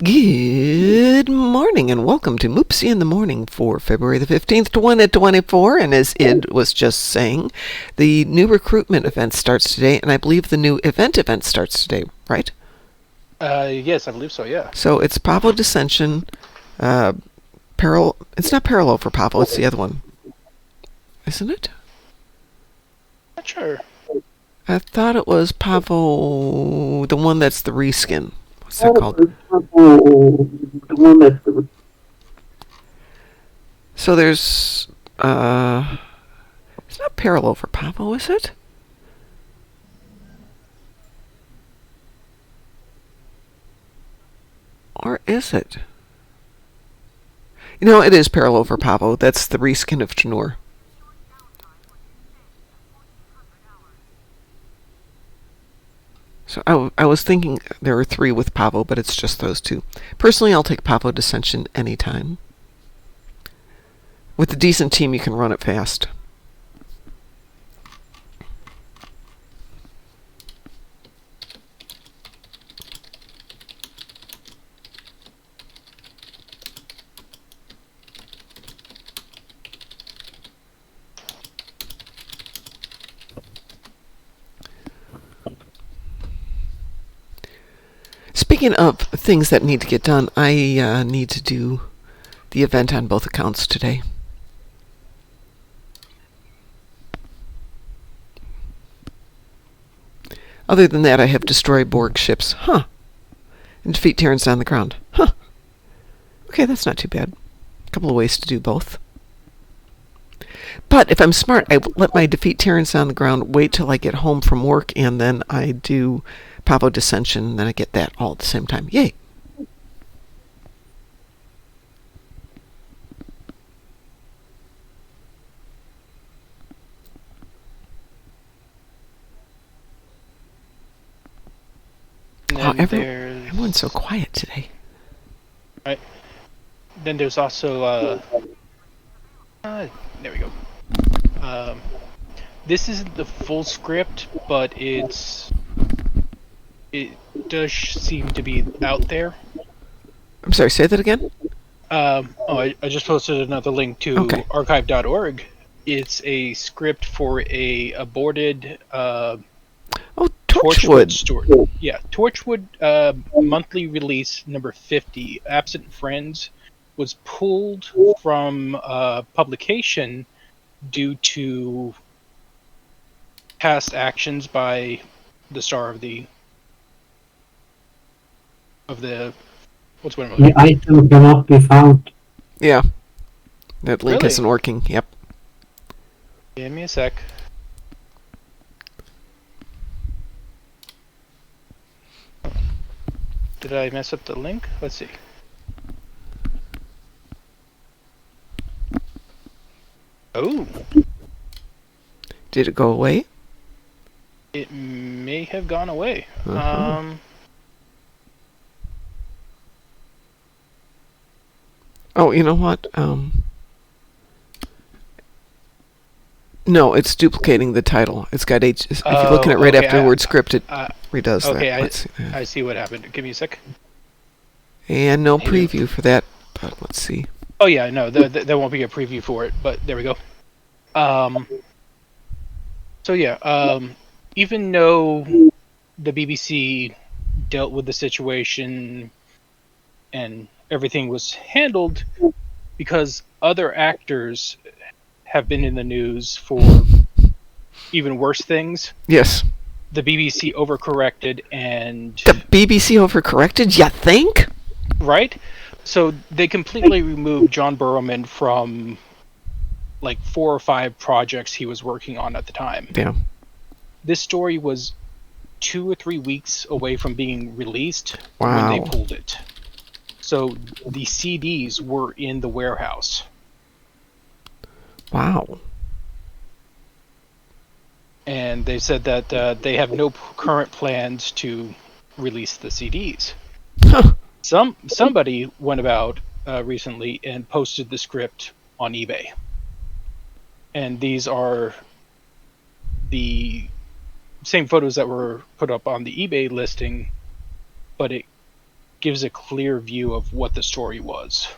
Good morning and welcome to Moopsy in the Morning for February the 15th, 2024. And as Id was just saying, the new recruitment event starts today, and I believe the new event starts today, right? Yes, I believe so, yeah. So it's Pavo Dissension, it's not Parallel for Pavo, it's the other one. Isn't it? Not sure. I thought it was Pavo, the one that's the reskin. What's that called? So there's, it's not Parallel for Pavo, is it? Or is it? You know, it is Parallel for Pavo. That's the reskin of Tenor. So I was thinking there were three with Pavo, but it's just those two. Personally, I'll take Pavo Dissension anytime. With a decent team, you can run it fast. Speaking of things that need to get done, I need to do the event on both accounts today. Other than that, I have destroy Borg ships. And defeat Terrans on the ground. Okay, that's not too bad. A couple of ways to do both. But if I'm smart, I let my defeat Terrans on the ground wait till I get home from work, and then I do Pavo Dissension, and then I get that all at the same time. Yay! Wow, everyone's so quiet today. Right. Then there's also, there we go. This isn't the full script, but it does seem to be out there. I'm sorry, say that again? I just posted another link to archive.org. It's a script for a aborted, Torchwood story. Yeah, Torchwood monthly release number 50, Absent Friends, was pulled from publication due to past actions by the star of the what's one of the item cannot be found. Yeah, that link isn't working. Yep. Give me a sec. Did I mess up the link? Let's see. Oh. Did it go away? It may have gone away. Oh, you know what? No, it's duplicating the title. It's got H. If you're looking at right after the word script, it redoes that. I see what happened. Give me a sec. And no preview for that, but let's see. Oh yeah, no, there won't be a preview for it, but there we go. So yeah, even though the BBC dealt with the situation and everything was handled, because other actors have been in the news for even worse things. Yes. The BBC overcorrected and... The BBC overcorrected? You think? Right? So they completely removed John Burrowman from like 4 or 5 projects he was working on at the time. Yeah. This story was 2 or 3 weeks away from being released when they pulled it. So the CDs were in the warehouse. Wow. And they said that they have no current plans to release the CDs. Huh. Somebody went about recently and posted the script on eBay. And these are the same photos that were put up on the eBay listing, but it gives a clear view of what the story was.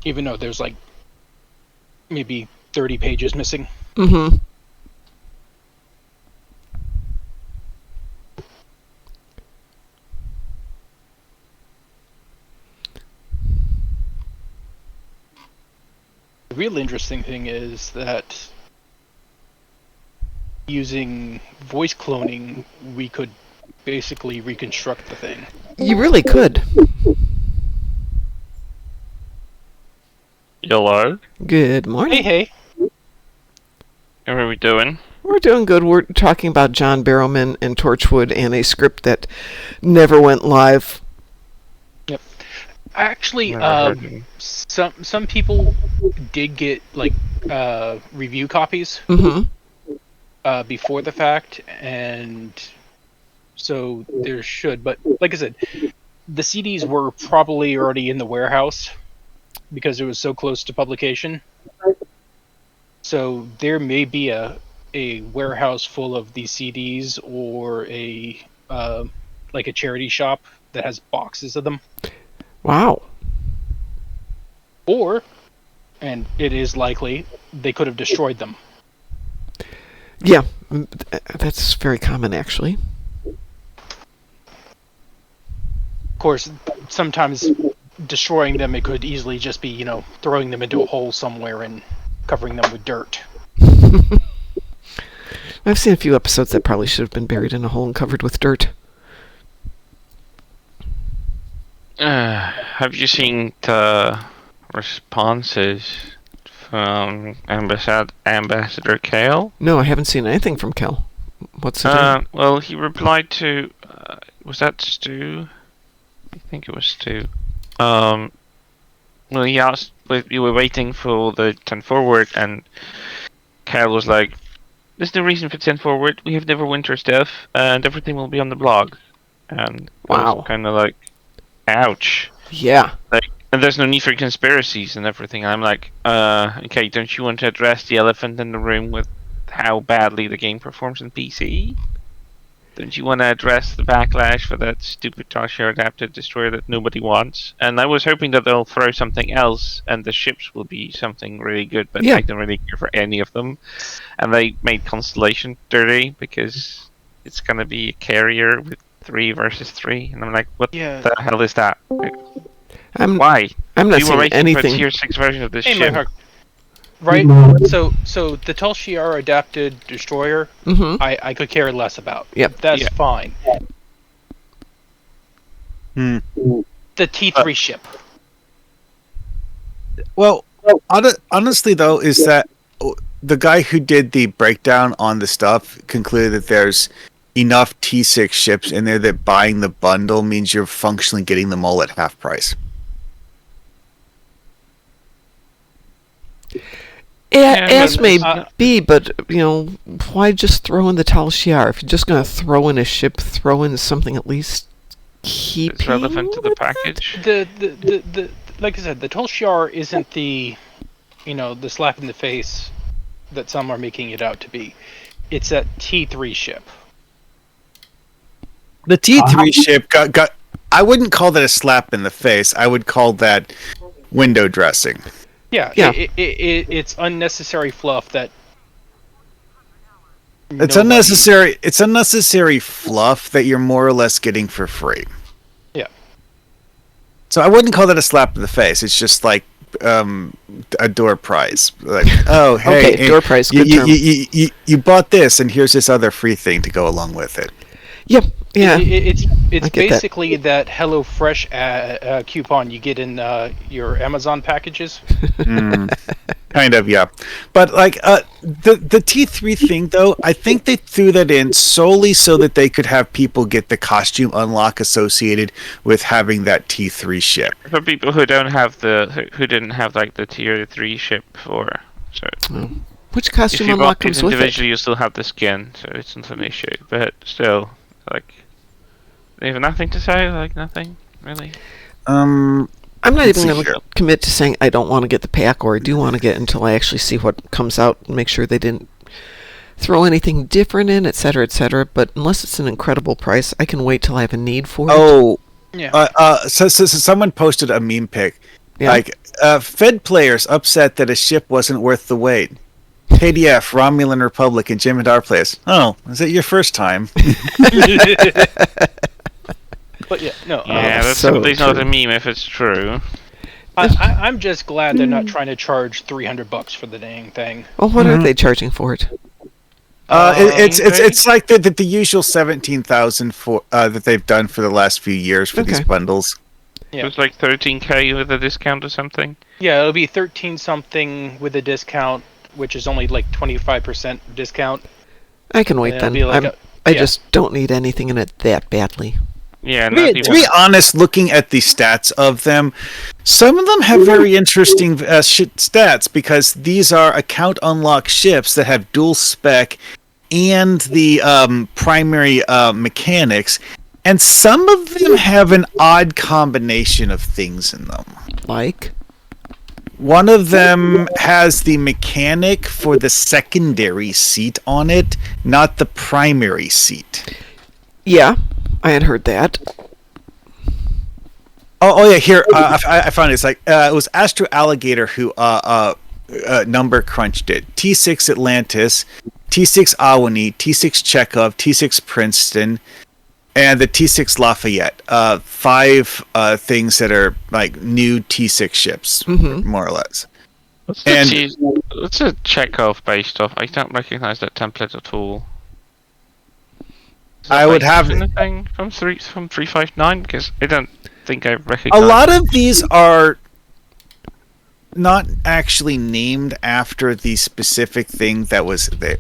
Even though there's like maybe 30 pages missing. Mm-hmm. The real interesting thing is that using voice cloning, we could basically reconstruct the thing. You really could. Hello. Good morning. Hey. How are we doing? We're doing good. We're talking about John Barrowman and Torchwood and a script that never went live. Yep. Actually, Never heard of him. some people did get like review copies Mm-hmm. before the fact, and so there should. But like I said, the CDs were probably already in the warehouse because it was so close to publication. So there may be a warehouse full of these CDs, or a like a charity shop that has boxes of them. Wow. Or, and it is likely, they could have destroyed them. Yeah, that's very common, actually. Of course, sometimes destroying them, it could easily just be, throwing them into a hole somewhere and covering them with dirt. I've seen a few episodes that probably should have been buried in a hole and covered with dirt. Have you seen the responses from Ambassador Kale? No, I haven't seen anything from Kel. What's it? Well, he replied to, was that Stu? I think it was Stu. Well, he asked, we were waiting for the 10 forward, and Kyle was like, there's no reason for 10 forward, we have Neverwinter stuff, and everything will be on the blog. And Wow. Kind of like, ouch. Yeah. And there's no need for conspiracies and everything. I'm like, okay, don't you want to address the elephant in the room with how badly the game performs in PC? Don't you want to address the backlash for that stupid Tasha adapted destroyer that nobody wants? And I was hoping that they'll throw something else and the ships will be something really good, but Yeah. I don't really care for any of them. And they made Constellation dirty because it's going to be a carrier with 3 versus 3. And I'm like, what Yeah. the hell is that? Why? I'm not We were seeing waiting for a anything. tier 6 version of this Hey, ship. Mark. Right? No. So the Tel Shiar adapted destroyer, Mm-hmm. I could care less about. Yep. That's Yeah. fine. Hmm. The T3 ship. Well, honestly, though, is that the guy who did the breakdown on the stuff concluded that there's enough T6 ships in there that buying the bundle means you're functionally getting them all at half price. As may uh, be, but, why just throw in the Tal Shiar? If you're just going to throw in a ship, throw in something at least keeping It's relevant to the with that? package. The like I said, the Tel Shiar isn't the the slap in the face that some are making it out to be. It's that T3 ship. The T3 ship got. I wouldn't call that a slap in the face. I would call that window dressing. Yeah. Yeah. It's unnecessary fluff that. It's nobody- unnecessary. It's unnecessary fluff that you're more or less getting for free. Yeah. So I wouldn't call that a slap in the face. It's just like a door prize. Like, oh, hey, Okay, door prize, good term. you bought this, and here's this other free thing to go along with it. Yep. Yeah. It's I get that. basically that HelloFresh coupon you get in your Amazon packages. Kind of, yeah. But like the T3 thing, though, I think they threw that in solely so that they could have people get the costume unlock associated with having that T3 ship. For people who don't have who didn't have like the tier 3 ship before. So Which if costume you unlock bought it comes with it? individually, you still have the skin, so it's not an issue. But still, like, they have nothing to say. Like nothing really. I'm not Let's even see going here. to commit to saying I don't want to get the pack or I do want to get until I actually see what comes out and make sure they didn't throw anything different in, etc., etc. But unless it's an incredible price, I can wait till I have a need for it. Oh, Yeah. so someone posted a meme pic. Yeah. Like, Fed players upset that a ship wasn't worth the wait. KDF, Romulan Republic, and Jim and R players. Oh, is it your first time? But yeah, no. Yeah, that's so simply not true. a meme if it's true. I'm just glad they're not trying to charge $300 for the dang thing. Well, what are they charging for it? It's like the usual 17,000 for that they've done for the last few years for these Okay. bundles. Yeah. It's like 13k with a discount or something. Yeah, it'll be 13 something with a discount, which is only like 25% discount. I can wait It'll then. be like I yeah. just don't need anything in it that badly. Yeah, To not be, even. to be honest, looking at the stats of them, some of them have very interesting stats because these are account unlock ships that have dual spec and the primary mechanics, and some of them have an odd combination of things in them. Like? One of them has the mechanic for the secondary seat on it, not the primary seat. Yeah, I had heard that. Oh yeah, here I found it. It's like it was Astro Alligator who number crunched it. T6 Atlantis, T6 Awani, T6 Chekhov, T6 Princeton, and the T6 Lafayette. 5 things that are like new T6 ships, more or less. What's and- a Chekhov based off? I don't recognize that template at all. Is that I would based have- off anything from 359 because I don't think I recognize. A lot of these are not actually named after the specific thing that was there.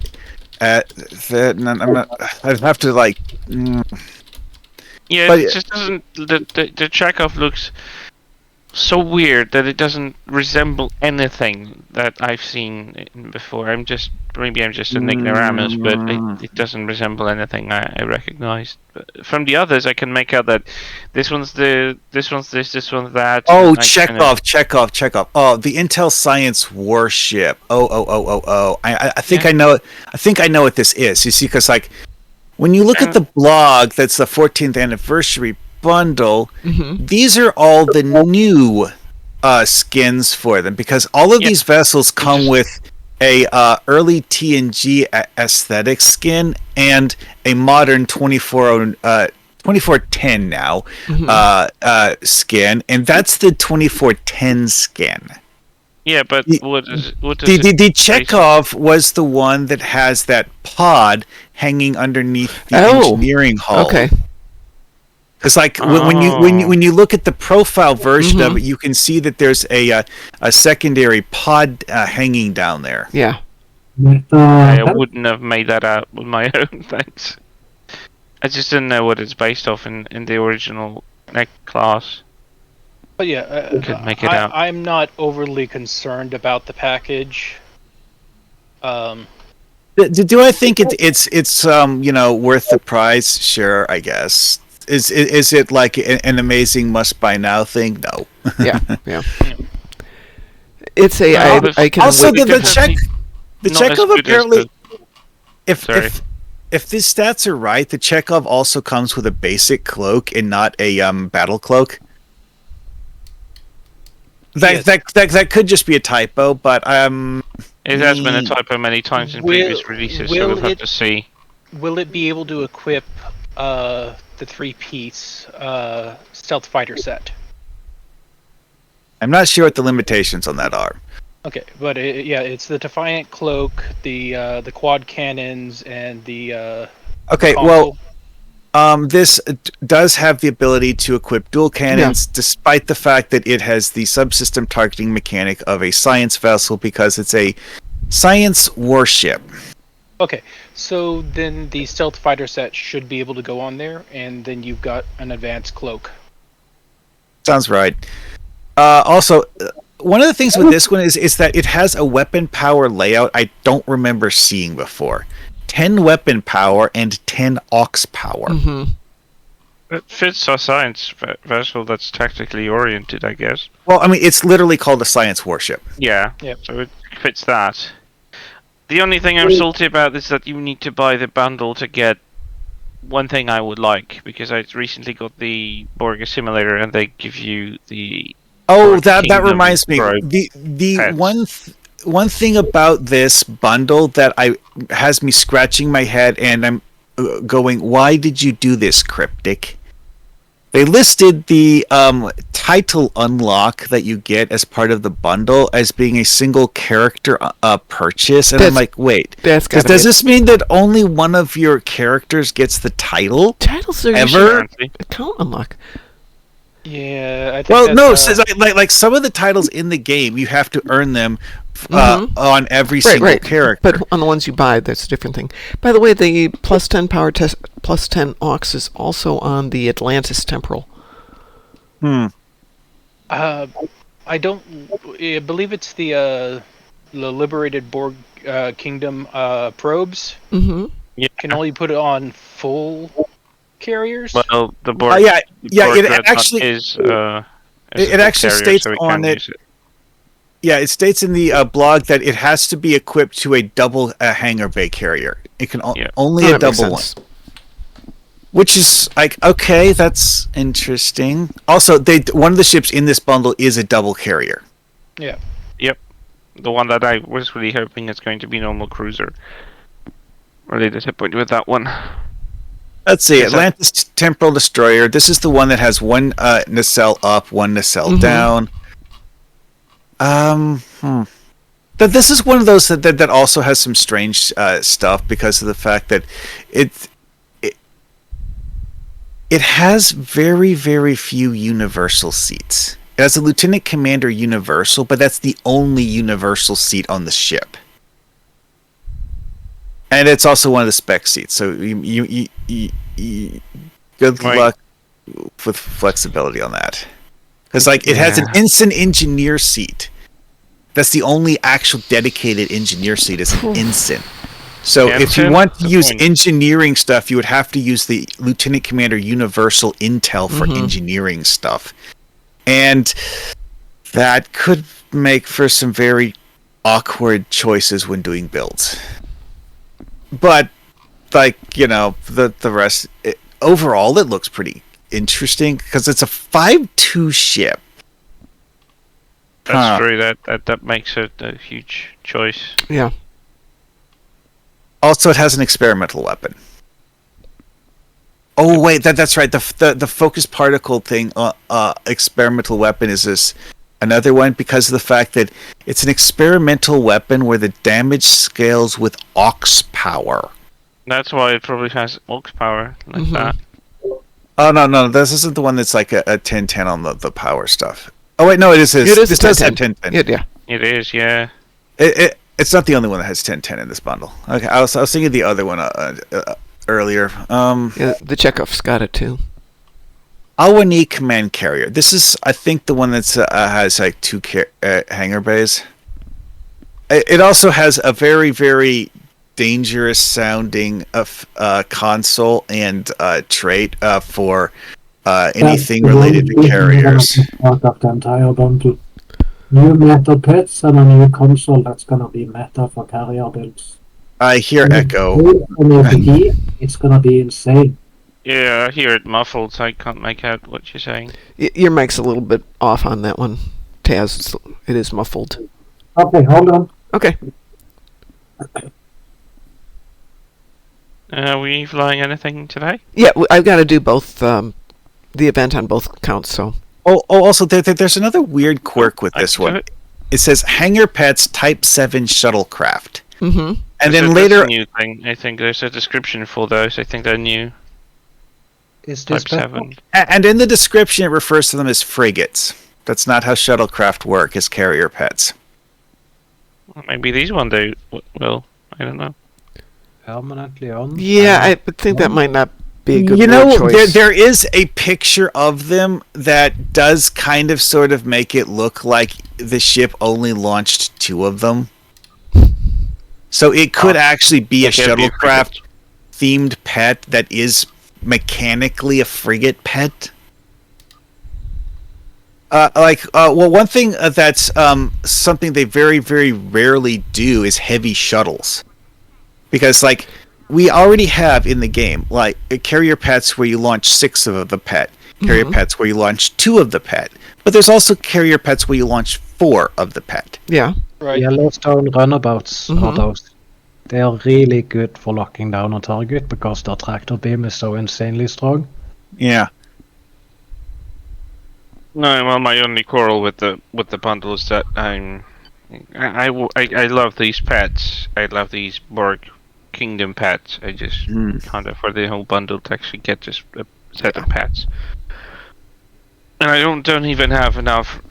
I'm not. I'd have to like. Yeah, but- it just doesn't. The Chekhov looks so weird that it doesn't resemble anything that I've seen before. Maybe I'm just an ignoramus, but it doesn't resemble anything I recognized. But from the others, I can make out that this one's this, this one's that. Oh, and I Chekhov. Oh, the Intel Science Warship. Oh. I think I know. I think I know what this is. You see, because like when you look at the blog, that's the 14th anniversary bundle. These are all the new skins for them because all of these vessels come with a early TNG aesthetic skin and a modern 2410 now skin, and that's the 2410 skin. Yeah, but what does it The Chekhov was the one that has that pod hanging underneath the engineering hull. Okay. Because like when you look at the profile version of it, you can see that there's a secondary pod hanging down there. Yeah. I wouldn't have made that out with my own thanks. I just didn't know what it's based off in the original class. But yeah, Couldn't make it out. I'm not overly concerned about the package. Do I think it's worth the price? Sure, I guess. Is it like an amazing must buy now thing? No. Yeah. It's a I can Also, wait. the Not Chekhov as good as apparently, Sorry. if these stats are right, the Chekhov also comes with a basic cloak and not a battle cloak. That could just be a typo, but It has been a typo many times in previous releases, so we'll have to see. Will it be able to equip the 3-piece stealth fighter set? I'm not sure what the limitations on that are. Okay, but it's the Defiant Cloak, the quad cannons, and the Okay, console. well, this does have the ability to equip dual cannons, despite the fact that it has the subsystem targeting mechanic of a science vessel because it's a science warship. Okay, so then the stealth fighter set should be able to go on there, and then you've got an advanced cloak. Sounds right. Also, one of the things with this one is that it has a weapon power layout I don't remember seeing before. 10 weapon power and 10 aux power. It fits a science vessel that's tactically oriented, I guess. Well, I mean, it's literally called a science warship. Yeah, Yep. so it fits that. The only thing I'm salty about is that you need to buy the bundle to get one thing I would like, because I recently got the Borga Simulator and they give you the... Oh, Borg that Kingdom reminds me. Rogue The pets. one thing about this bundle that has me scratching my head, and I'm going, why did you do this, Cryptic? They listed the title unlock that you get as part of the bundle as being a single character purchase, and I'm like, wait, does this mean that only one of your characters gets the title? Titles are ever account unlock. Yeah, I think Well, no, that's, like some of the titles in the game, you have to earn them on every single character. But on the ones you buy, that's a different thing. By the way, the plus 10 power test, plus 10 aux is also on the Atlantis Temporal. I believe it's the liberated Borg Kingdom probes. Mm-hmm. Yeah. Can only put it on full carriers. Well, the Borg... it actually is... it actually states on it. Yeah, it states in the blog that it has to be equipped to a double hangar bay carrier. It can only a double one. Which is like, okay, that's interesting. Also, one of the ships in this bundle is a double carrier. Yeah. Yep. The one that I was really hoping is going to be normal cruiser. Really disappointed with that one. Let's see, Atlantis Temporal Destroyer. This is the one that has one nacelle up, one nacelle down. This is one of those that also has some strange stuff because of the fact that it has very, very few universal seats. It has a Lieutenant Commander Universal, but that's the only universal seat on the ship. And it's also one of the spec seats, so you good luck with flexibility on that. Because it has an ensign engineer seat. That's the only actual dedicated engineer seat is an ensign. So if you want to use engineering stuff, you would have to use the Lieutenant Commander Universal Intel for engineering stuff. And that could make for some very awkward choices when doing builds. But, the rest... overall, it looks pretty interesting, because it's a 5.2 ship. That's true. That makes it a huge choice. Yeah. Also, it has an experimental weapon. Oh wait, that's right. The focus particle thing, experimental weapon is this another one because of the fact that it's an experimental weapon where the damage scales with aux power. That's why it probably has aux power like that. Oh no, this isn't the one that's like a 10-10 on the power stuff. Oh wait, no, it is. This does have 10-10. Yeah. It is, yeah. It's not the only one that has 10-10 in this bundle. Okay, I was thinking the other one earlier. The Chekhov's got it too. Awani Command Carrier. This is, I think, the one that's has like two hangar bays. It also has a very, very dangerous sounding console and trait for anything related to carriers. Part of the entire bundle. New meta pets and a new console that's gonna be meta for carrier builds. I hear echo. It's gonna be insane. Yeah, I hear it muffled, so I can't make out what you're saying. Your mic's a little bit off on that one, Taz. It is muffled. Okay, hold on. Okay. Are we flying anything today? Yeah, I've got to do both the event on both accounts, so... Also, there's another weird quirk with this one. It says Hangar Pets Type 7 Shuttlecraft. Mm-hmm. And then later... That's a new thing. I think there's a description for those. I think they're new. Is this Type 7. And in the description, it refers to them as frigates. That's not how shuttlecraft work, as carrier pets. Well, maybe these one do. Well, I don't know. Permanently on? Yeah, I think that might not be a good choice. There is a picture of them that does kind of sort of make it look like the ship only launched 2 of them. So it could actually be a shuttlecraft themed pet that is mechanically a frigate pet. One thing that's something they very, very rarely do is heavy shuttles, because like we already have in the game like carrier pets where you launch 6 of the pet, carrier pets where you launch 2 of the pet, but there's also carrier pets where you launch 4 of the pet. Yeah. Right. Yellowstone runabouts are those. They are really good for locking down a target because their tractor beam is so insanely strong. Yeah. No, well, my only quarrel with the bundle is that I love these pets. I love these Borg Kingdom pets. I just can't afford the whole bundle to actually get just a set of pets. And I don't even have enough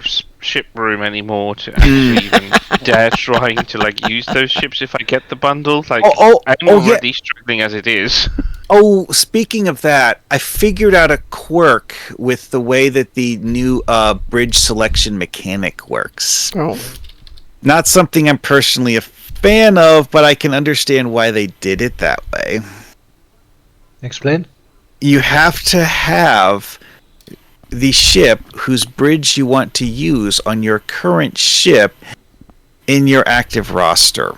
ship room anymore to actually even dare trying to like use those ships if I get the bundle. Like I'm already struggling as it is. Oh, speaking of that, I figured out a quirk with the way that the new bridge selection mechanic works. Oh. Not something I'm personally a fan of, but I can understand why they did it that way. Explain? You have to have the ship whose bridge you want to use on your current ship in your active roster.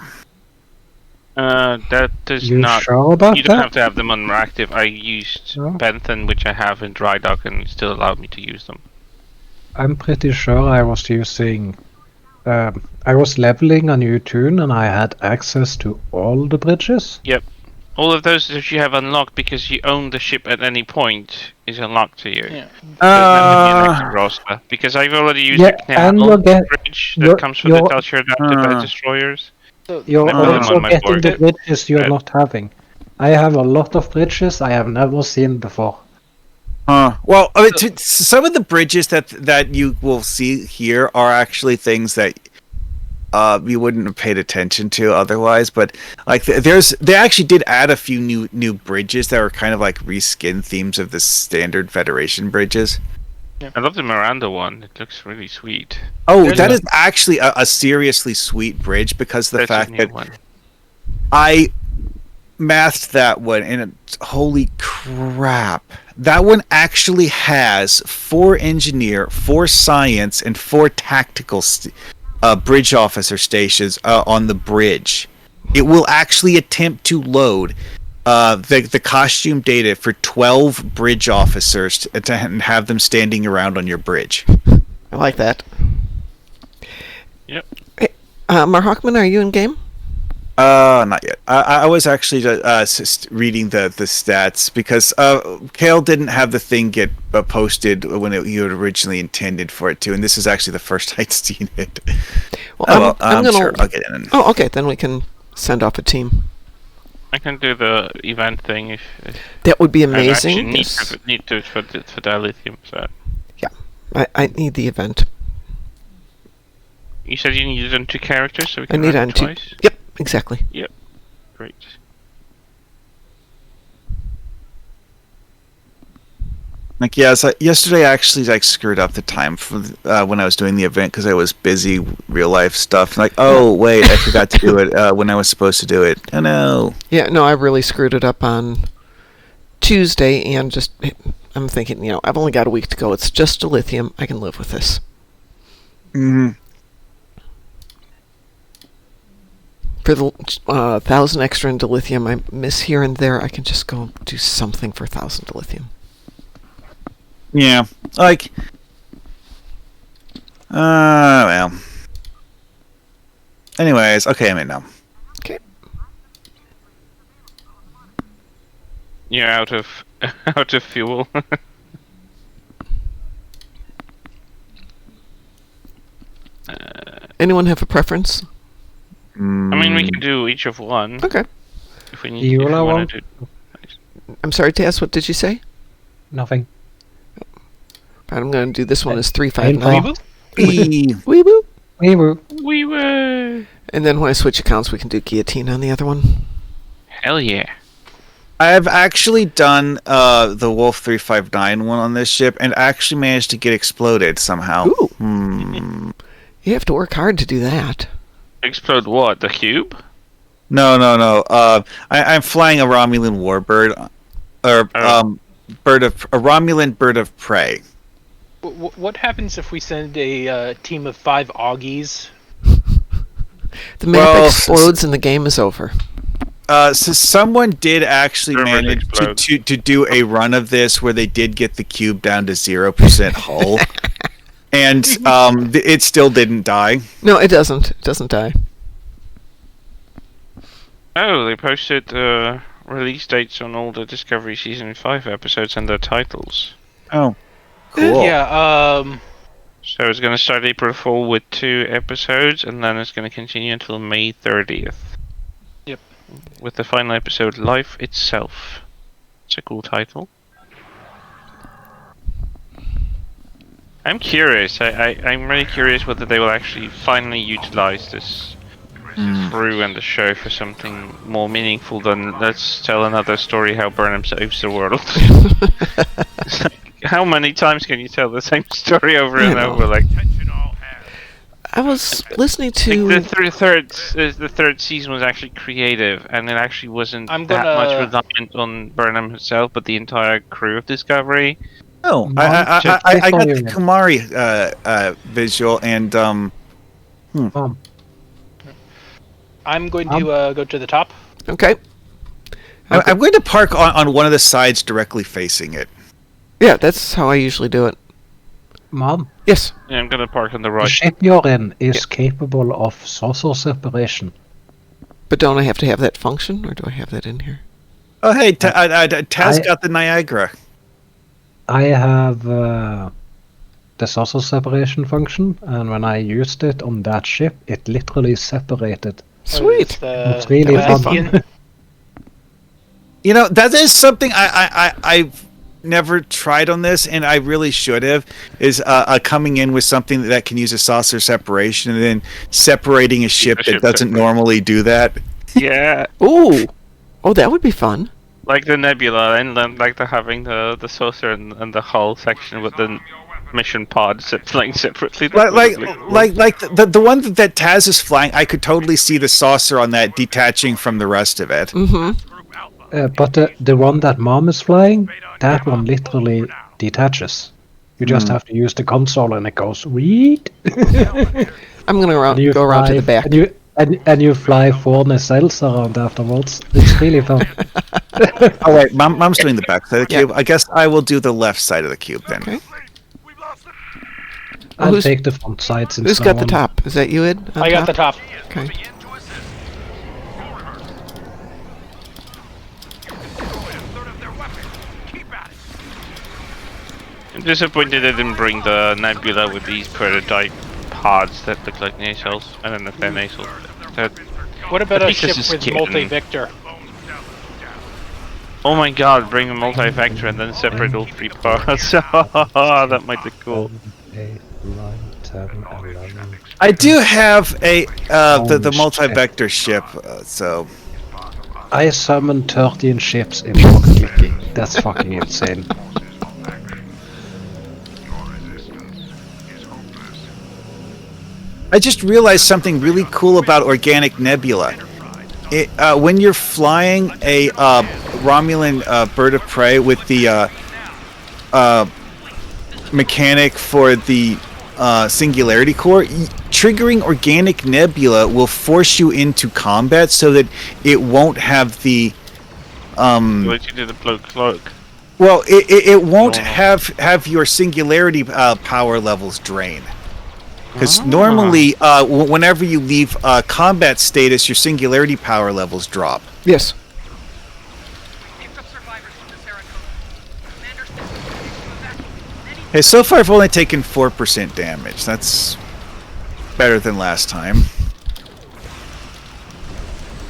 That is You not. sure about You don't that? have to have them on active. I used Bentham, which I have in dry dock, and it still allowed me to use them. I'm pretty sure I was using... I was leveling a new tune and I had access to all the bridges. Yep. All of those that you have unlocked because you own the ship at any point is unlocked to you. Yeah. Roster, because I've already used Yeah, the and canal you'll get- bridge you're- that comes with the you're- Telcher adapted by destroyers. So You're Never mind also on my getting board. the bridges you're not having. I have a lot of bridges I have never seen before. Well, I mean, some of the bridges that you will see here are actually things that you wouldn't have paid attention to otherwise. But like, they actually did add a few new bridges that were kind of like reskin themes of the standard Federation bridges. I love the Miranda one. It looks really sweet. Oh, that is actually a seriously sweet bridge because the That's a fact new that one. I mathed that one and holy crap. That one actually has 4 engineer, 4 science, and 4 tactical bridge officer stations on the bridge. It will actually attempt to load the costume data for 12 bridge officers to have them standing around on your bridge. I like that. Yep. Hey, Marhawkman, are you in game? Not yet. I was actually reading the stats because Kale didn't have the thing get posted when you had originally intended for it to, and this is actually the first I'd seen it. Well, I'm gonna... sure I'll get in. Oh, okay. Then we can send off a team. I can do the event thing if That would be I amazing. actually Yes. need to for the lithium. So I need the event. you said you needed on 2 characters, so we I can need run on it 2. twice. Yep, exactly. Great. Like, yeah, so yesterday I actually screwed up the time for when I was doing the event because I was busy real life stuff. Like, oh wait, I forgot to do it when I was supposed to do it. Oh no. Yeah, no, I really screwed it up on Tuesday, and just I'm thinking, I've only got a week to go. It's just dilithium. I can live with this. Mm-hmm. For the 1,000 extra in dilithium I miss here and there, I can just go do something for 1,000 dilithium. Yeah, like, well. Anyways, okay, I'm in now. Okay. You're out of out of fuel. Anyone have a preference? I mean, we can do each of one Okay. if we need. You If we allow want one? to do. I'm sorry, Taz, what did you say? Nothing. I'm going to do this one as Painful. 359. Eee. Wee woo. We were. We were. And then when I switch accounts, we can do guillotine on the other one. Hell yeah. I've actually done the Wolf 359 one on this ship and actually managed to get exploded somehow. Ooh. You have to work hard to do that. Explode what? The cube? No. I'm flying a Romulan warbird, or Oh. a Romulan bird of prey. What happens if we send a team of 5 Augies? The map Well, explodes and the game is over. So someone did actually Server manage explode. to do a run of this where they did get the cube down to 0% hull, and it still didn't die. No, it doesn't. It doesn't die. Oh, they posted release dates on all the Discovery Season 5 episodes and their titles. Oh, cool. Yeah, So it's going to start April 4 with 2 episodes, and then it's going to continue until May 30th. Yep. With the final episode, Life Itself. It's a cool title. I'm curious. I'm really curious whether they will actually finally utilize this crew and the show for something more meaningful than let's tell another story how Burnham saves the world. How many times can you tell the same story over and over? Like, I was listening I to... think the third season was actually creative, and it actually wasn't I'm that gonna- much reliant on Burnham himself, but the entire crew of Discovery. Oh, Mom, I check got before the you- Kumari visual, and Mom, I'm going to go to the top. Okay. I'm going to park on one of the sides directly facing it. Yeah, that's how I usually do it. Mom, Yes. Yeah, I'm gonna park on the the right. ship you're in is capable of saucer separation. But don't I have to have that function, or do I have that in here? Oh, hey, Taz I- got the Niagara. I have the saucer separation function, and when I used it on that ship, it literally separated. Sweet. It's really fun. Sebastian. You know, that is something I've never tried on this, and I really should have, is coming in with something that can use a saucer separation and then separating a ship that ship doesn't separate. normally do that. Yeah, Ooh. Oh, that would be fun. like the Nebula, and then like having the saucer and the hull section with the mission pods flying separately. That Like would be cool. like the one that Taz is flying, I could totally see the saucer on that detaching from the rest of it. Mm-hmm. But the one that Mom is flying, that one literally detaches. You just have to use the console, and it goes weet. I'm going And to you go around to the back. And you fly 4 nacelles around afterwards. It's really fun. Oh wait, Mom's doing the back side of the Yeah. cube. I guess I will do the left side of the cube then. Okay. I'll who's- take the front side since Who's I got the won. top? Is that you, Ed? On I got the top. Okay. I'm disappointed they didn't bring the Nebula with these prototype pods that look like nacelles. I don't know if they're nacelles. What about I a think ship this is with kitten. multi-victor? Oh my god, bring a multi-vector and then separate all 3 parts. That might look cool. 8, 9, 10, 11. I do have a the Holy multi-vector ship, so I summoned 13 ships in one clicking. That's fucking insane. I just realized something really cool about organic nebula. When you're flying a Romulan bird of prey with the mechanic for the Singularity Core, triggering organic nebula will force you into combat so that it won't have the Like you did the blue cloak. well, it won't Oh. have your singularity power levels drain. Because normally, whenever you leave combat status, your singularity power levels drop. Yes. Hey, so far I've only taken 4% damage. That's better than last time.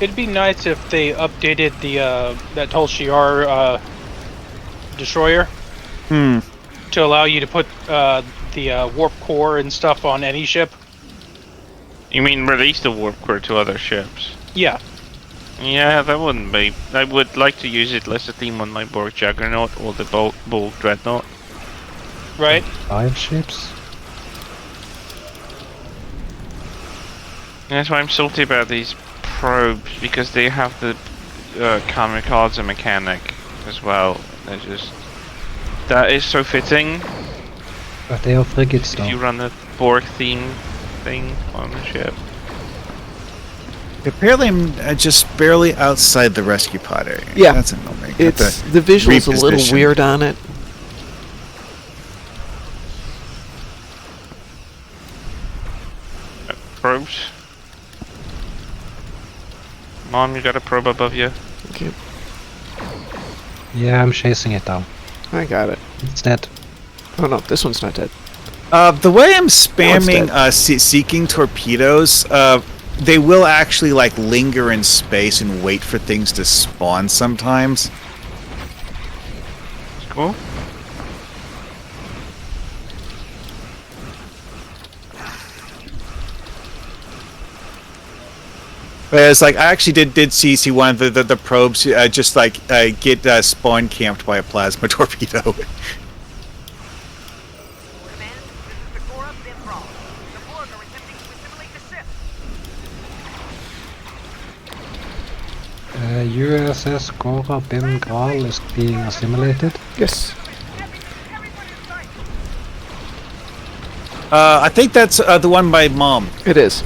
It'd be nice if they updated the that Tul Shiar destroyer to allow you to put the warp core and stuff on any ship. You mean release the warp core to other ships? Yeah. Yeah, that wouldn't be. I would like to use it as a theme on my Borg Juggernaut or the Borg Dreadnought. Right. 5 ships? That's why I'm salty about these probes, because they have the kamikaze mechanic as well. They're just... That is so fitting. But they are frigates If though. you run the Borg theme thing on the ship. Apparently, I'm just barely outside the rescue pod area. Yeah. That's annoying. It's the visual's a little reposition. weird on it. Probes. Mom, you got a probe above you. Okay, Yeah, I'm chasing it down. I got it. It's dead. Oh no, this one's not dead. The way I'm spamming dead. seeking torpedoes, they will actually like linger in space and wait for things to spawn sometimes. Cool. Whereas, like, I actually did see one of the probes just like get spawn camped by a plasma torpedo. Command, this is the core of Nimrod. The Borg are attempting to assimilate the ship. USS Gora Bim Graal is being assimilated. Yes. I think that's the one by Mom. It is.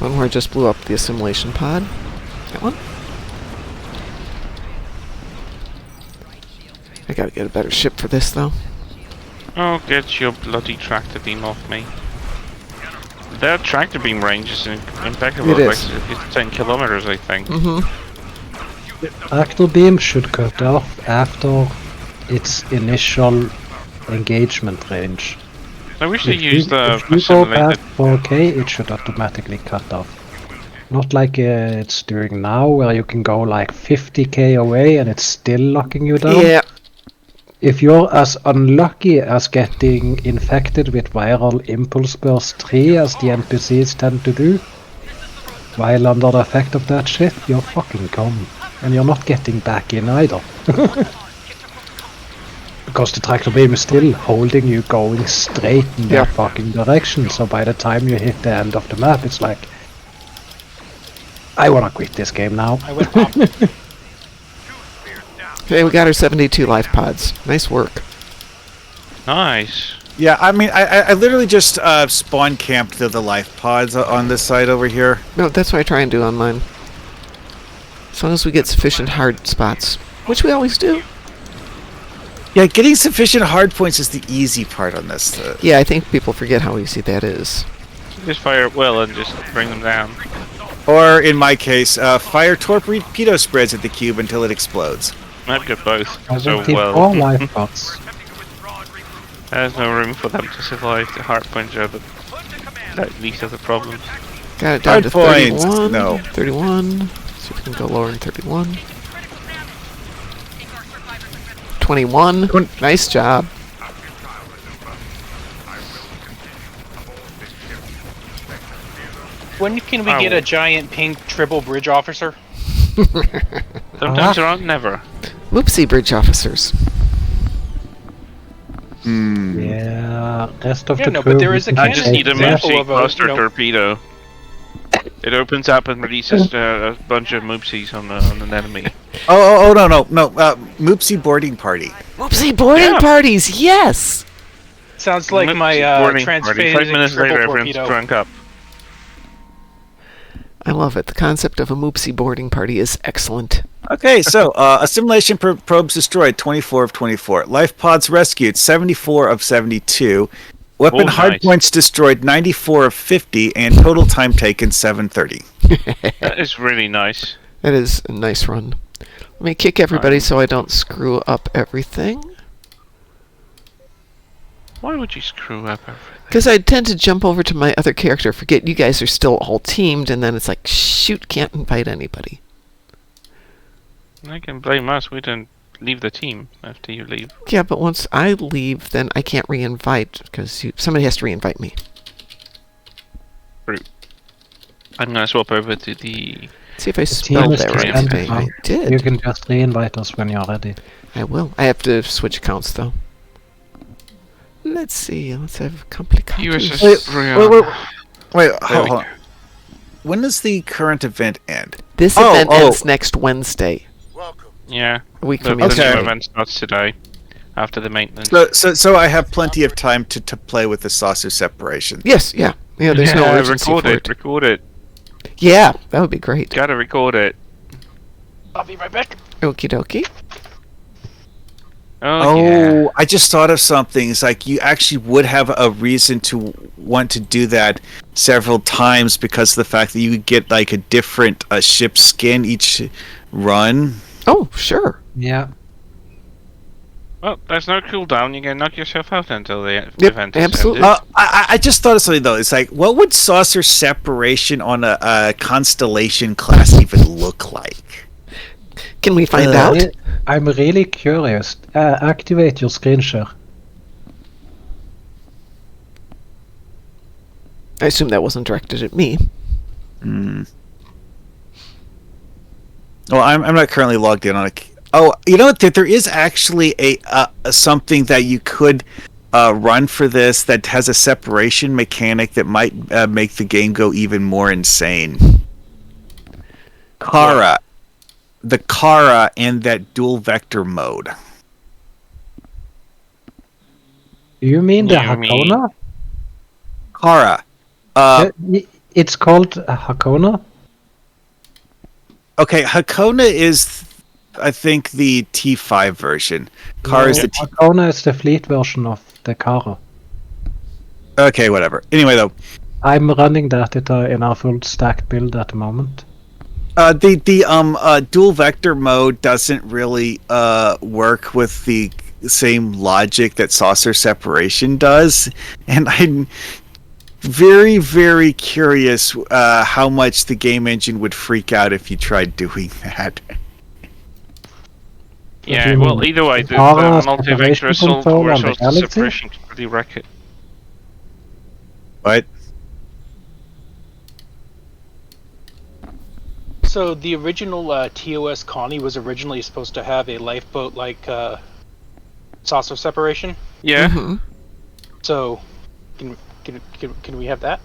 One where I just blew up the assimilation pod. That one? I gotta get a better ship for this, though. Oh, get your bloody tractor beam off me. Their tractor beam range is impeccable. It is. Like, it's 10 kilometers, I think. Mm-hmm. Tractor beam should cut off after its initial engagement range. I wish they used the if you go past assimilated. 4K, it should automatically cut off. Not like it's doing now, where you can go like 50k away and it's still locking you down. Yeah. If you're as unlucky as getting infected with viral impulse burst 3 as the NPCs tend to do, while under the effect of that shit, you're fucking gone. And you're not getting back in either. Because the tractor beam is still holding you going straight in Yeah. that fucking direction, so by the time you hit the end of the map, it's like, I wanna quit this game now. I went pop. Okay, we got our 72 life pods. Nice work. Nice. Yeah, I mean, I literally just spawn camped the life pods on this side over here. No, that's what I try and do on mine. As long as we get sufficient hard spots, which we always do. Yeah, getting sufficient hard points is the easy part on this. Yeah, I think people forget how easy that is. Just fire at will and just bring them down. Or in my case, fire torpedo spreads at the cube until it explodes. I've got both so 74 well. life pods. There's no room for them to survive the hard point job, but at least have the problems. Got it down Hard to points, 31. no. 31. See if we can go lower than 31. 21. Nice job. When can we get a giant pink triple bridge officer? Sometimes around never. Moopsy bridge officers. Yeah, rest of Yeah, the no, crew. but there is a we I can just cannon take need a that. example Moopsy of a, cluster you know- torpedo. It opens up and releases a bunch of Moopsies on an enemy. Oh, no. Moopsy boarding party. Moopsy boarding Yeah. parties, yes! Sounds like Moopsy my boarding party. transphasic 5 minutes triple later, everyone's torpedo. drunk up. I love it. The concept of a Moopsy boarding party is excellent. Okay, so assimilation probes destroyed, 24 of 24. Life pods rescued, 74 of 72. Weapon Oh, hard nice. points destroyed, 94 of 50, and total time taken, 730. That is really nice. That is a nice run. Let me kick everybody so I don't screw up everything. Why would you screw up everything? Because I tend to jump over to my other character, forget you guys are still all teamed, and then it's like, shoot, can't invite anybody. I can blame us. We didn't leave the team after you leave. Yeah, but once I leave, then I can't re-invite, because somebody has to re-invite me. I'm gonna swap over to the. See if I team spelled is that right. disbanded now. I did. You can just re-invite us when you're ready. I will. I have to switch accounts, though. Let's see. Let's have complications. USS Wait, hold on. When does the current event end? This Oh, event oh. ends next Wednesday. Yeah. A week The, from the Okay. yesterday. new event starts today. after the maintenance. So I have plenty of time to play with the saucer separation. Yes, yeah. Yeah, there's no urgency record for it. Record it. Yeah, that would be great. Gotta record it. I'll be right back. Okie dokie. Oh, yeah. I just thought of something. It's like you actually would have a reason to want to do that several times because of the fact that you would get like a different ship skin each run. Oh, sure. Yeah. Well, there's no cooldown. You can knock yourself out until the Yep, event is absolutely. ended. I just thought of something though. It's like, what would saucer separation on a constellation class even look like? Can we find out? I'm really curious. Activate your screen share. I assume that wasn't directed at me. Well, I'm not currently logged in on a. Oh, you know what? There is actually a something that you could run for this that has a separation mechanic that might make the game go even more insane. Kara. The Kara and that dual vector mode. You mean the You mean- Hakona? Kara. It's called Hakona? Okay, Hakona is, I think, the T5 version. Kara is the T. Hakona is the fleet version of the Kara. Okay, whatever. Anyway, though, I'm running that in our full stacked build at the moment. the dual vector mode doesn't really work with the same logic that saucer separation does, and I'm very, very curious how much the game engine would freak out if you tried doing that. Yeah, you well, mean? either way, the Kara multi-vector separation assault control or on the assault Galaxy? separation can really wreck it. What? So the original TOS Connie was originally supposed to have a lifeboat like saucer separation. Yeah. Mhm. So can we have that?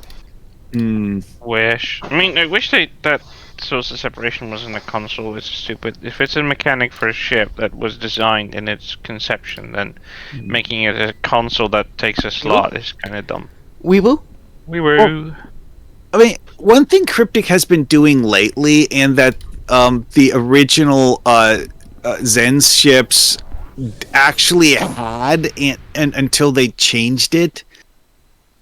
Wish. I mean, I wish that source of separation was in a console. It's stupid. If it's a mechanic for a ship that was designed in its conception, then making it a console that takes a slot is kind of dumb. Weeble? We were. I mean, one thing Cryptic has been doing lately, and that the original Zen ships actually had, and until they changed it,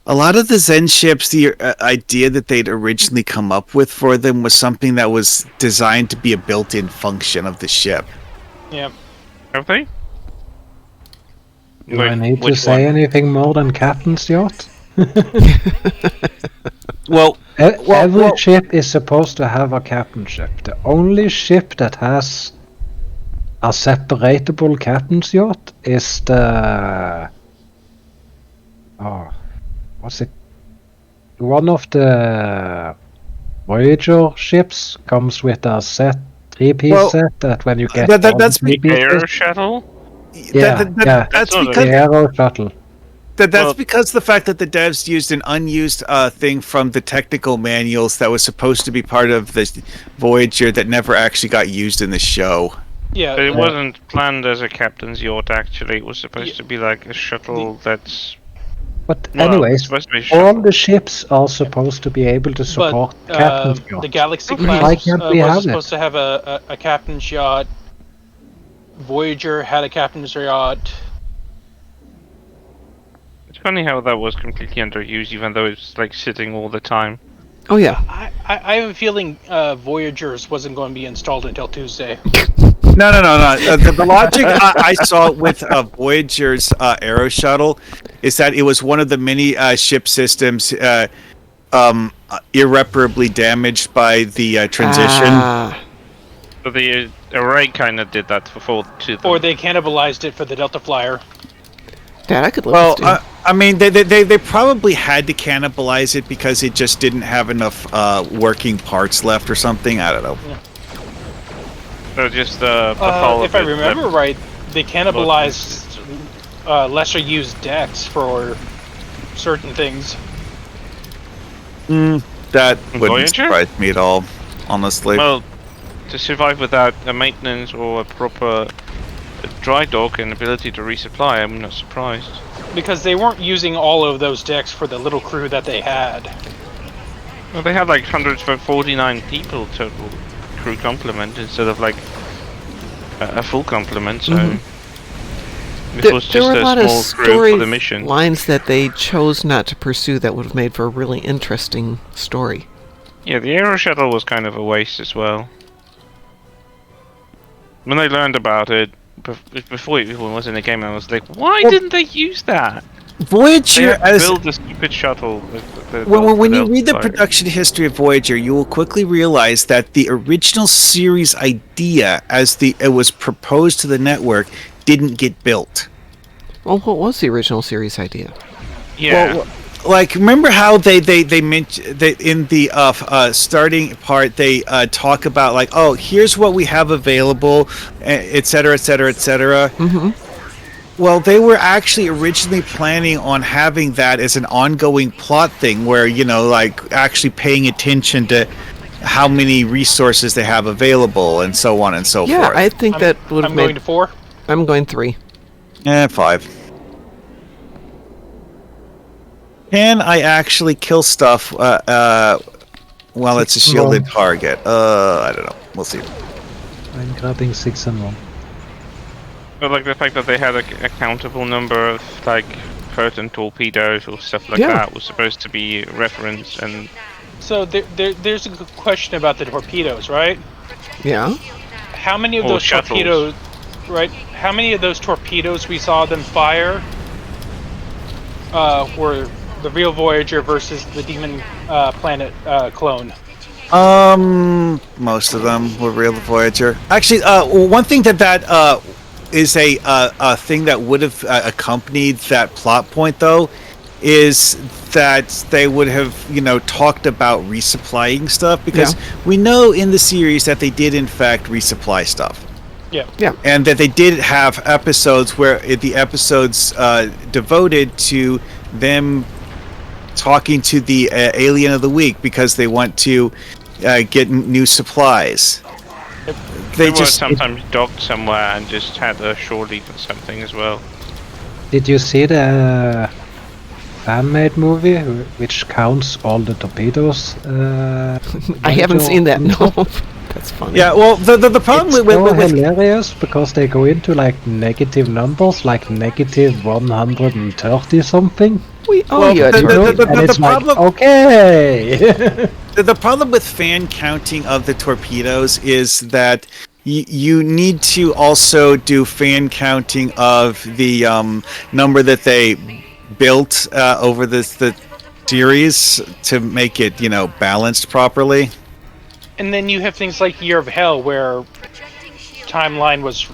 a lot of the Zen ships, the idea that they'd originally come up with for them was something that was designed to be a built-in function of the ship. Yeah. Have they? Do I Wait, need to which say one? anything more than Captain's Yacht? Well, Every ship is supposed to have a captain ship. The only ship that has a separatable captain's yacht is the... Oh, what's it? One of the Voyager ships comes with a three-piece set that when you get that's three The Aero pieces, Shuttle? Yeah, yeah. That's not a- the because Aero Shuttle. that's Well- because the fact that the devs used an unused thing from the technical manuals that was supposed to be part of the Voyager that never actually got used in the show. Yeah. But it wasn't planned as a captain's yacht, actually. It was supposed Yeah. to be like a shuttle that's... But Well, it's anyways, supposed to be a all shuttle. the ships are supposed to be able to support but captain's yacht. the Galaxy Okay. class Why can't we was have supposed it? to have a captain's yacht. Voyager had a captain's yacht. It's funny how that was completely underused, even though it's like sitting all the time. Oh, yeah. I have a feeling Voyagers wasn't going to be installed until Tuesday. No. The logic I saw with Voyager's Aero Shuttle is that it was one of the many ship systems irreparably damaged by the transition. Ah, So the array kind of did that to them. Or they cannibalized it for the Delta Flyer. Dad, I could live Well, with I mean, they probably had to cannibalize it because it just didn't have enough working parts left or something. I don't know. So just the hull If of I it remember left- right, they cannibalized lesser used decks for certain things. That wouldn't Voyager? surprise me at all, honestly. Well, to survive without a maintenance or a proper dry dock and ability to resupply, I'm not surprised. Because they weren't using all of those decks for the little crew that they had. Well, they had like 149 people total crew complement instead of like a full complement, so this was There just were a lot of small crew story for the mission. lines that they chose not to pursue that would have made for a really interesting story. Yeah, the Aero Shuttle was kind of a waste as well. When I learned about it, before it even was in the game, I was like, why didn't they use that? Voyager, They as build the stupid shuttle. when you read the production history of Voyager, you will quickly realize that the original series idea, as it was proposed to the network, didn't get built. Well, what was the original series idea? Yeah. Well, like, remember how they mentioned that in the starting part they talk about like, oh, here's what we have available, et cetera, et cetera, et cetera. Well, they were actually originally planning on having that as an ongoing plot thing, where like actually paying attention to how many resources they have available and so on and so Yeah, forth. I think that would have I'm made... going to 4. I'm going 3. 5. Can I actually kill stuff while it's a shielded target? I don't know. We'll see. I'm grabbing 6 and 1. But like the fact that they had a countable number of like curtain torpedoes or stuff like Yeah. that was supposed to be referenced, and So there's a good question about the torpedoes, right? Yeah. How many of Or those shuttles. torpedoes, right? How many of those torpedoes we saw them fire were the real Voyager versus the Demon Planet clone? Most of them were real Voyager. Actually, one thing that is a thing that would have accompanied that plot point, though, is that they would have, talked about resupplying stuff, because we know in the series that they did in fact resupply stuff. Yeah. Yeah. And that they did have episodes where the episodes devoted to them talking to the alien of the week because they want to get new supplies. they were sometimes docked somewhere and just had a shore leave or something as well. Did you see the fan-made movie which counts all the torpedoes? I haven't seen that. No. That's funny. Yeah, well, the problem It's with so hilarious because they go into like negative numbers, like negative 130 something. We owe Well, you a the- turkey. the- And it's like, problem- okay. The problem with fan counting of the torpedoes is that you need to also do fan counting of the number that they built over the series to make it, balanced properly. And then you have things like Year of Hell, where timeline was,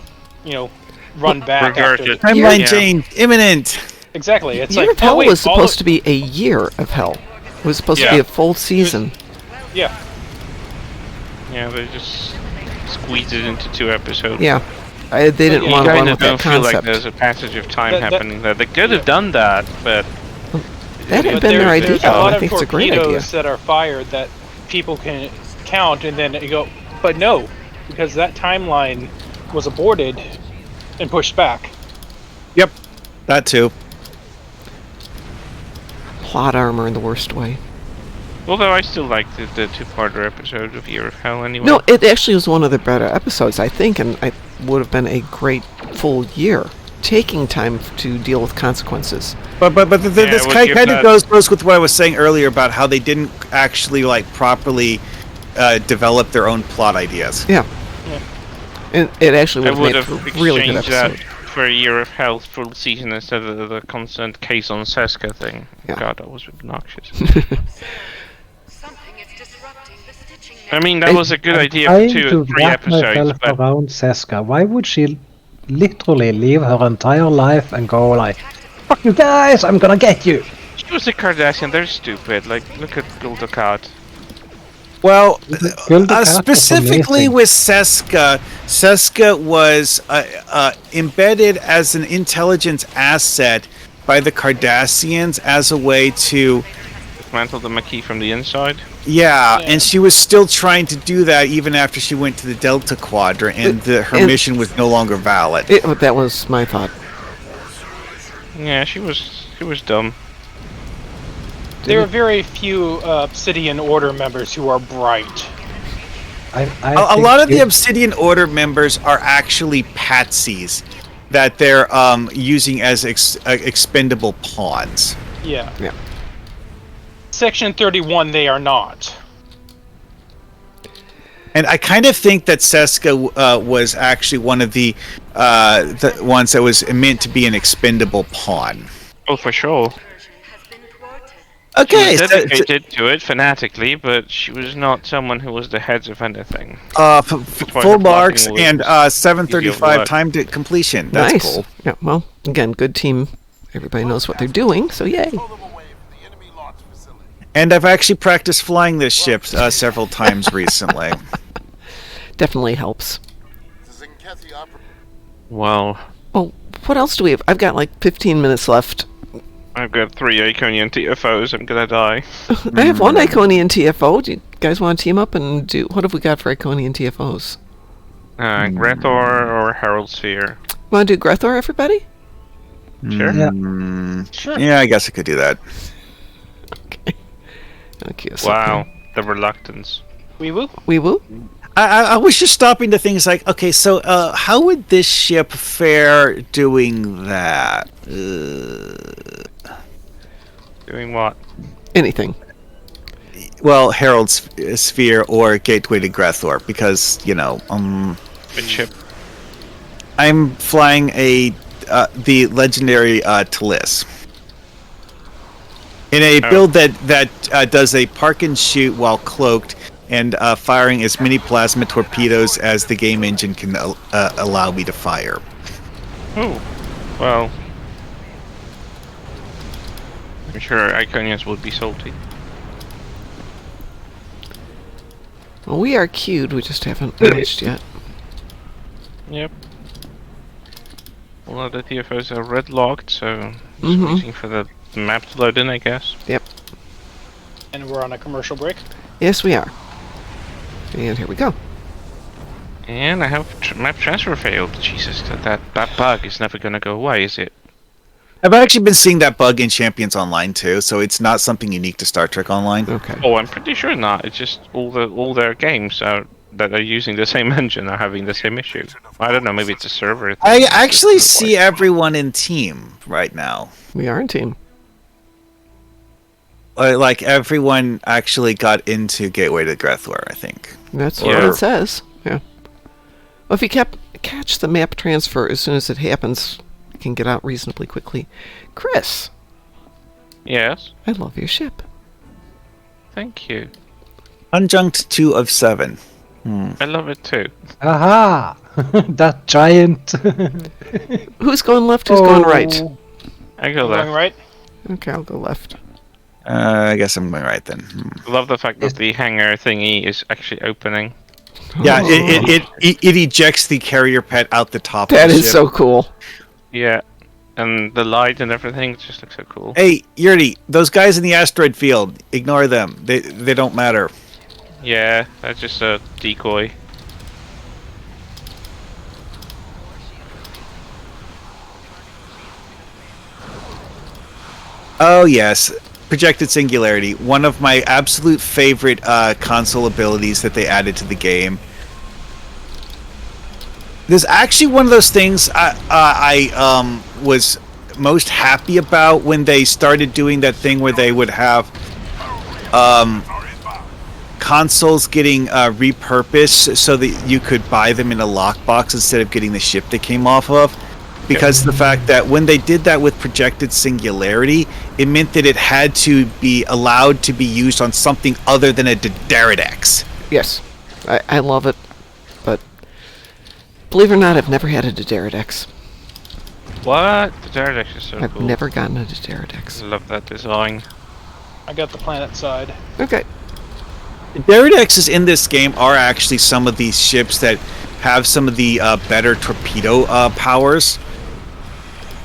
run back after. Reverted. Timeline Yeah. change imminent. Exactly. It's Year like of Hell wait, was all supposed the- to be a year of hell. It was supposed to be Yeah. a full season. Yeah. Yeah, they just squeezed it into 2 episodes. Yeah. They didn't You want to run Kind with of that don't feel like concept. there's a passage of time That- happening there. They could have done that, but That had But been their there's idea, a and lot I of think it's a great idea. torpedoes that are fired that people can count, and then you go, but no, because that timeline was aborted and pushed back. Yep, that too. Plot armor in the worst way. although I still like the 2-parter episode of Year of Hell anyway. No, it actually was one of the better episodes, I think, and it would have been a great full year. Taking time to deal with consequences. But this would kind give of that- goes with what I was saying earlier about how they didn't actually properly develop their own plot ideas. Yeah. And it actually I would would have have made for a really good exchanged that episode. for a Year of Hell full season instead of the constant case on Seska thing. Yeah. God, that was obnoxious. Something is disrupting the stitching I mean, that was a good idea for Trying 2 to or 3 wrap myself episodes, but around Seska. Why would she literally leave her entire life and go like, "Fuck you guys, I'm gonna get you"? she was a Kardashian. They're stupid. Like, look at Guldakat. Well, Gilda Cat was specifically amazing. with Seska was embedded as an intelligence asset by the Cardassians as a way to dismantle the Maquis from the inside. Yeah, Yeah. and she was still trying to do that even after she went to the Delta Quadrant, and her mission was no longer valid. That was my thought. Yeah, she was dumb. There are very few Obsidian Order members who are bright. I A lot of the think Obsidian Order members are actually patsies that they're using as expendable pawns. Yeah. Yeah. Section 31, they are not. And I kind of think that Seska was actually one of the ones that was meant to be an expendable pawn. Oh, for sure. Okay, She was dedicated to it fanatically, but she was not someone who was the head of anything. why why full her marks blocking and was easy 735 of time to completion. That's Nice. cool. Yeah. Well, again, good team. Everybody knows what they're doing, so yay. And I've actually practiced flying this ship several times recently. Definitely helps. Well, Well, what else do we have? I've got like 15 minutes left. I've got 3 Iconian TFOs. I'm gonna die. I have one Iconian TFO. Do you guys want to team up and do... What have we got for Iconian TFOs? Grethor or Herald Sphere. Want to do Grethor, everybody? Sure. Yeah. Sure. Yeah, I guess I could do that. Okay. Okay. So Wow, the reluctance. Wee woo. We woo? I was just stopping to things like, okay, so how would this ship fare doing that? Doing what? Anything. Well, Herald Sphere or Gateway to Grethor, because, Good ship. I'm flying the legendary Talis. In a build that does a park and shoot while cloaked, and firing as many plasma torpedoes as the game engine can allow me to fire. Oh, well. I'm sure Iconians would be salty. Well, we are queued. We just haven't launched yet. Yep. All of the TFOs are red locked, so just Mhm. waiting for the map to load in, I guess. Yep. And we're on a commercial break. Yes, we are. And here we go. And I have map transfer failed. Jesus, that bug is never gonna go away, is it? I've actually been seeing that bug in Champions Online too, so it's not something unique to Star Trek Online. Okay. Oh, I'm pretty sure not. It's just all their games that are using the same engine are having the same issue. I don't know. Maybe it's a server thing. I actually see everyone in team right now. We are in team. Like everyone actually got into Gateway to Grethor, I think. That's what it says. Yeah. Well, if you catch the map transfer as soon as it happens, you can get out reasonably quickly. Chris, Yes. I love your ship. Thank you. Unjunct 2 of 7. I love it too. Aha! That giant. Who's going left? Who's going right? Oh. I go Going there. right. Okay, I'll go left. I guess I'm going right then. I love the fact that the hangar thingy is actually opening. Yeah, Oh, it ejects the carrier pet out the top that of the is ship. so cool. Yeah. And the light and everything just looks so cool. Hey, Yurdi, those guys in the asteroid field, ignore them. They don't matter. Yeah, that's just a decoy. Oh yes, projected singularity. One of my absolute favorite console abilities that they added to the game. There's actually one of those things I was most happy about when they started doing that thing where they would have consoles getting repurposed so that you could buy them in a lockbox instead of getting the ship they came off of. Because the fact that when they did that with projected singularity, it meant that it had to be allowed to be used on something other than a Daredex. Yes, I love it, but believe it or not, I've never had a Daredex. What? The Daredex is so I've cool. never gotten a I Daredex. love that design. I got the planet side. Okay. Daredexes in this game are actually some of these ships that have some of the better torpedo powers.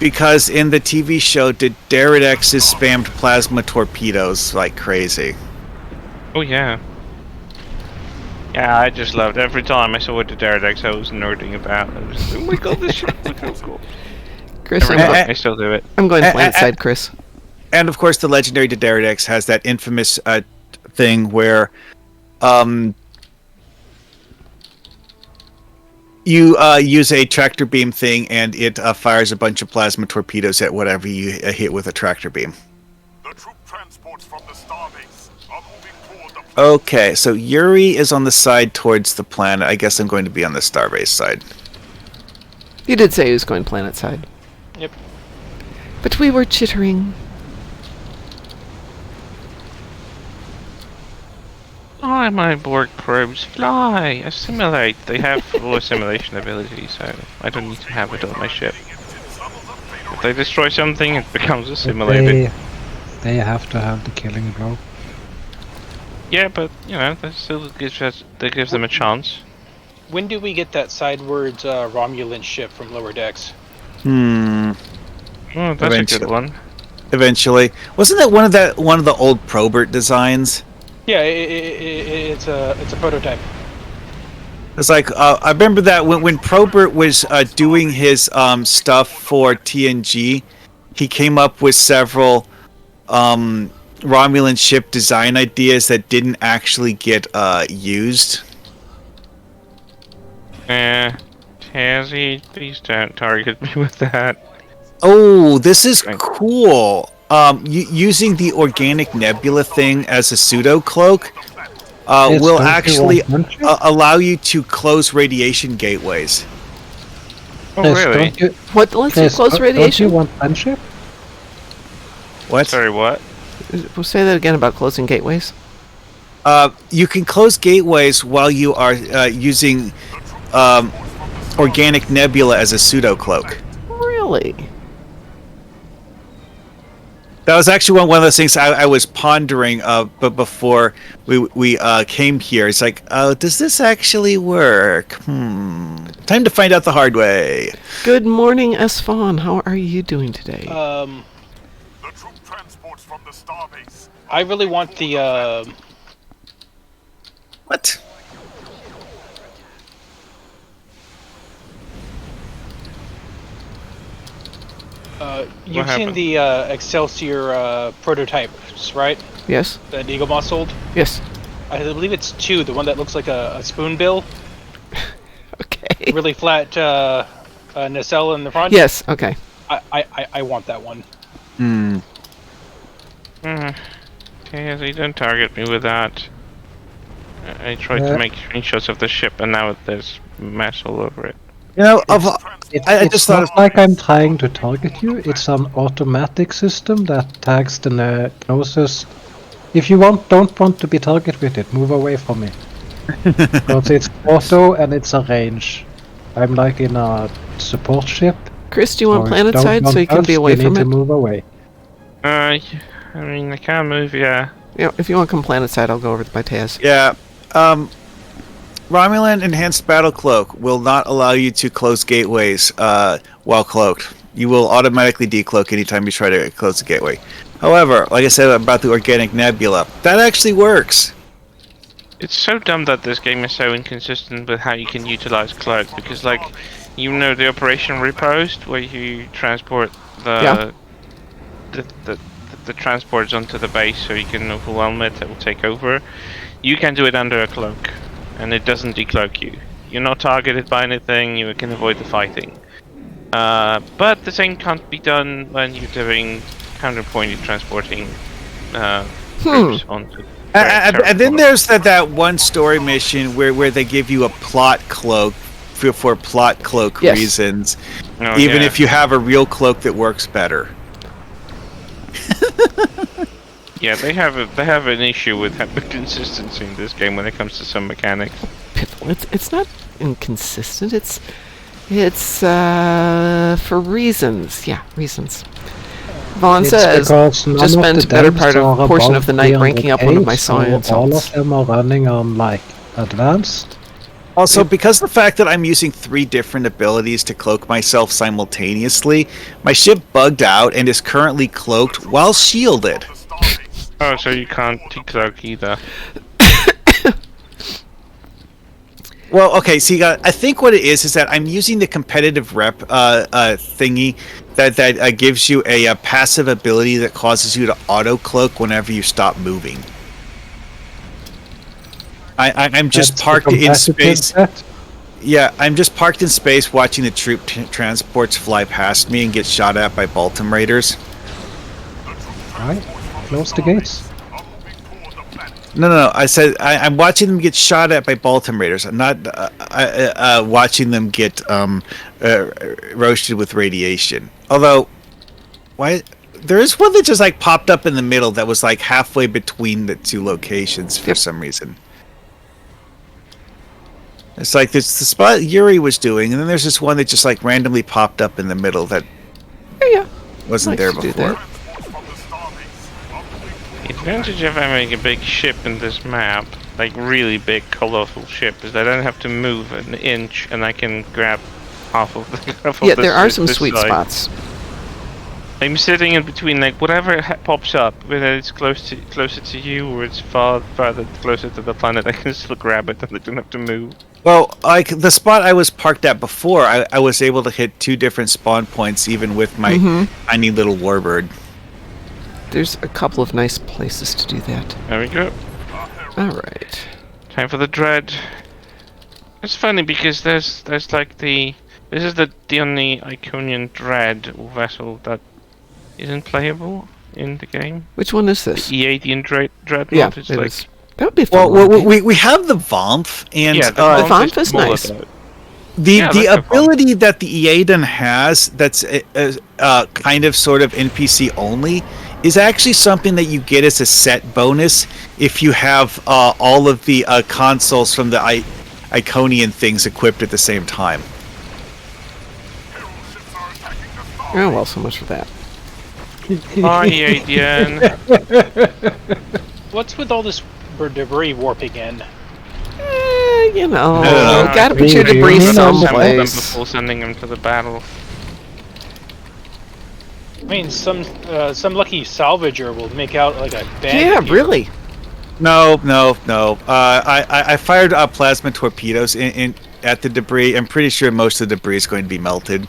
because in the TV show, Pterodexes spammed plasma torpedoes like crazy. Oh yeah. Yeah, I just loved it. Every time I saw the Pterodex, I was nerding about. I was like, oh my god, this shit looks so cool. Chris, I still do it. I'm going planet side, Chris. And of course, the legendary Pterodex has that infamous thing where you use a tractor beam thing, and it fires a bunch of plasma torpedoes at whatever you hit with a tractor beam. The troop transports from the starbase are moving toward the Okay, so Yuri is on the side towards the planet. I guess I'm going to be on the starbase side. You did say he was going planet side. Yep. But we were chittering. Fly, my Borg probes, fly! Assimilate! They have full assimilation ability, so I don't need to have it on my ship. If they destroy something, it becomes assimilated. They have to have the killing blow. Yeah, but, you know, that still gives them a chance. When do we get that sidewards Romulan ship from Lower Decks? Oh, that's Eventually. a good one. Eventually, wasn't that one of the old Probert designs? Yeah, it's a prototype. It's like I remember that when Probert was doing his stuff for TNG, he came up with several Romulan ship design ideas that didn't actually get used. Tazzy, please don't target me with that. Oh, this is cool. Using the organic nebula thing as a pseudo cloak will actually allow you to close radiation gateways. Oh, Chris, really? What lets you Chris, close Don't radiation? you want friendship? What? Sorry, what? We'll say that again about closing gateways. You can close gateways while you are using organic nebula as a pseudo cloak. Really? That was actually one of those things I was pondering, but before we came here, it's like, oh, does this actually work? Time to find out the hard way. Good morning, Esfon. How are you doing today? The troop transports from the starbase. I really want the What? you've seen happened? the Excelsior prototypes, right? Yes? That Eagle Moss sold? Yes. I believe it's 2, the one that looks like a spoonbill. Okay. Really flat nacelle in the front. Yes, okay. I want that one. Tazzy, don't target me with that. I tried to make screenshots of the ship, and now there's mess all over it. You know, I It's just thought not like I'm trying to target you. It's an automatic system that tags the closest. If you don't want to be targeted with it, move away from me. Because it's auto and it's a range. I'm like in a support ship. Chris, do you want so if planet don't side so want you can us, be away you from need it? to move away. I mean, I can't move, yeah. Yeah, if you want to come planet side, I'll go over to my Taz. Yeah. Romulan Enhanced Battle Cloak will not allow you to close gateways while cloaked. You will automatically decloak anytime you try to close the gateway. However, like I said about the Organic Nebula, that actually works. It's so dumb that this game is so inconsistent with how you can utilize cloak, because, like, you know the Operation Repost, where you transport the transports onto the base so you can overwhelm it, that will take over. You can do it under a cloak, and it doesn't decloak you. You're not targeted by anything, you can avoid the fighting. But the same can't be done when you're doing counterpointed transporting troops onto. And then there's that one story mission where they give you a plot cloak for plot cloak Yes. reasons, Oh, even yeah. if you have a real cloak that works better. Yeah, they have an issue with consistency in this game when it comes to some mechanics. It's not inconsistent. It's for reasons. Yeah, reasons. Vaughn It's says, because none just of spent the a better devs part of are a portion above of the night ranking up one of my 300K, so science all ones. of them are running on like advanced, Also, because of the fact that I'm using 3 different abilities to cloak myself simultaneously, my ship bugged out and is currently cloaked while shielded. The starbase. Oh, so you can't decloak either. Well, okay, see, I think what it is that I'm using the competitive rep thingy that gives you a passive ability that causes you to auto-cloak whenever you stop moving. I'm just That's the parked in competitive space. set. Yeah, I'm just parked in space watching the troop transports fly past me and get shot at by Baltum Raiders. Right, close the gates. Are moving toward the planet. No. I said I'm watching them get shot at by Baltum Raiders. I'm not watching them get roasted with radiation. Although, why? There is one that just like popped up in the middle that was like halfway between the 2 locations for some reason. It's like there's the spot Yuri was doing, and then there's this one that just like randomly popped up in the middle that Yeah. wasn't Likes there to do before. that. Transports from the starbase are moving The advantage of having a big ship in this map, like really big, colorful ship, is that I don't have to move an inch, and I can grab half of the. Yeah, there are some sweet spots. I'm sitting in between, like whatever pops up, whether it's closer to you or it's farther closer to the planet, I can still grab it and I don't have to move. Well, like the spot I was parked at before, I was able to hit 2 different spawn points even with my tiny little warbird. There's a couple of nice places to do that. There we go. All right. Time for the dread. It's funny because there's like this is the only Iconian dread vessel that isn't playable in the game. Which one is this? The E18 dreadnought. Yeah, It's it like is. That would be a fun. Well, one. we have the Vamp, and yeah, the Vamp is smaller nice. though. the yeah, the that's no problem. ability that the Eaden has that's kind of sort of NPC only is actually something that you get as a set bonus if you have all of the consoles from the Iconian things equipped at the same time. ships are attacking the starbase. Oh well, so much for that. Hi, Adrian. What's with all this debris warping in? You know, I don't know. gotta put your Maybe. debris You know, Assemble them someplace. before sending them to the battle. I mean, some lucky salvager will make out like a bag. Yeah, of really. No. I fired plasma torpedoes in at the debris. I'm pretty sure most of the debris is going to be melted.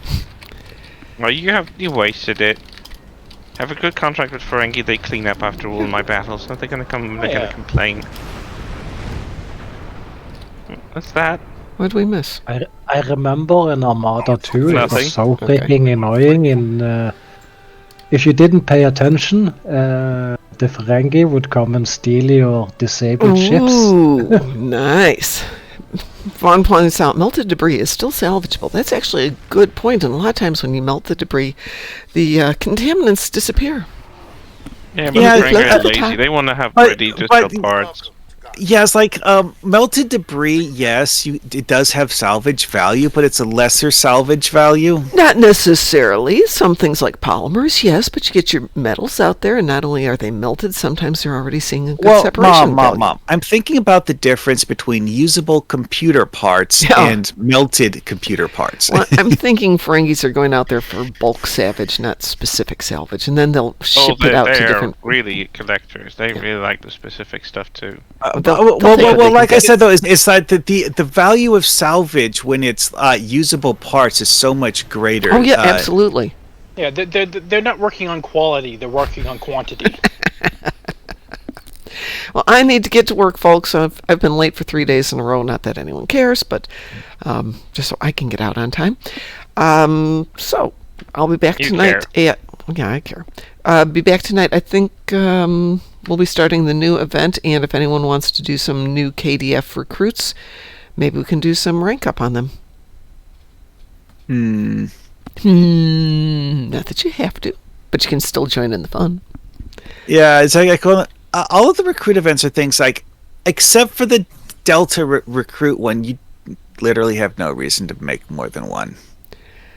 Well, you wasted it. Have a good contract with Ferengi. They clean up after all my battles. Are they gonna come? They're yeah. gonna complain. What's that? What did we miss? I remember in Armada 2 it Nothing. was so Okay. freaking annoying if you didn't pay attention, the Ferengi would come and steal your disabled ships. Ooh, nice. Vaughn points out melted debris is still salvageable. That's actually a good point. And a lot of times when you melt the debris, the contaminants disappear. Yeah, but Yeah, the Ferengi at are the lazy. time- They want to have but- ready to but- sell parts. Yeah, it's like melted debris. Yes, it does have salvage value, but it's a lesser salvage value. Not necessarily. Some things like polymers, yes, but you get your metals out there, and not only are they melted, sometimes they're already seeing a good Well, separation value. Mom, I'm thinking about the difference between usable computer parts Yeah. and melted computer parts. Well, I'm thinking Ferengis are going out there for bulk salvage, not specific salvage, and then they'll ship it out to they're different. really collectors. They really like the specific stuff too. They'll take what they can like I get. said though, it's like the value of salvage when it's usable parts is so much greater. Oh yeah, absolutely. Yeah, they're not working on quality. They're working on quantity. Well, I need to get to work, folks. I've been late for 3 days in a row. Not that anyone cares, but just so I can get out on time. So I'll be back You tonight. Yeah, I care. Be back tonight. I think we'll be starting the new event, and if anyone wants to do some new KDF recruits, maybe we can do some rank up on them. Not that you have to, but you can still join in the fun. Yeah, it's like I call it, all of the recruit events are things like, except for the Delta recruit one, you literally have no reason to make more than one.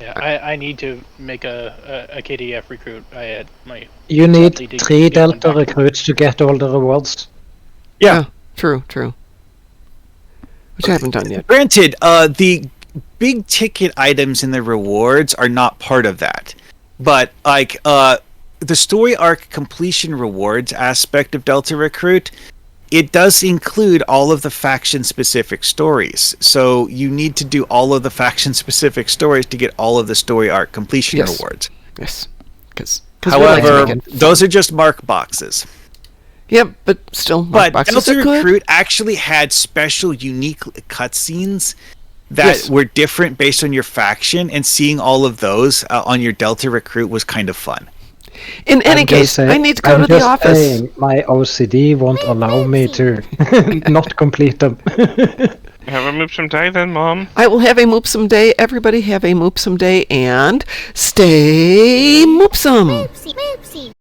Yeah, I need to make a KDF recruit. I had my. You need Sadly, didn't 3 get one Delta back. recruits to get all the rewards. Yeah. True. which I haven't done yet. Granted, the big ticket items in the rewards are not part of that, but like the story arc completion rewards aspect of Delta Recruit, it does include all of the faction specific stories. So you need to do all of the faction specific stories to get all of the story arc completion rewards. Yes, because however, those are just mark boxes. Yep, but still, but boxes Delta are good. Recruit actually had special, unique cutscenes that were different based on your faction, and seeing all of those on your Delta Recruit was kind of fun. In any case, I need to go to the office. Saying, my OCD won't allow me to not complete them. Have a Moopsy day then, Mom. I will have a Moopsy day. Everybody have a Moopsy day, and stay Moopsome. Moopsy.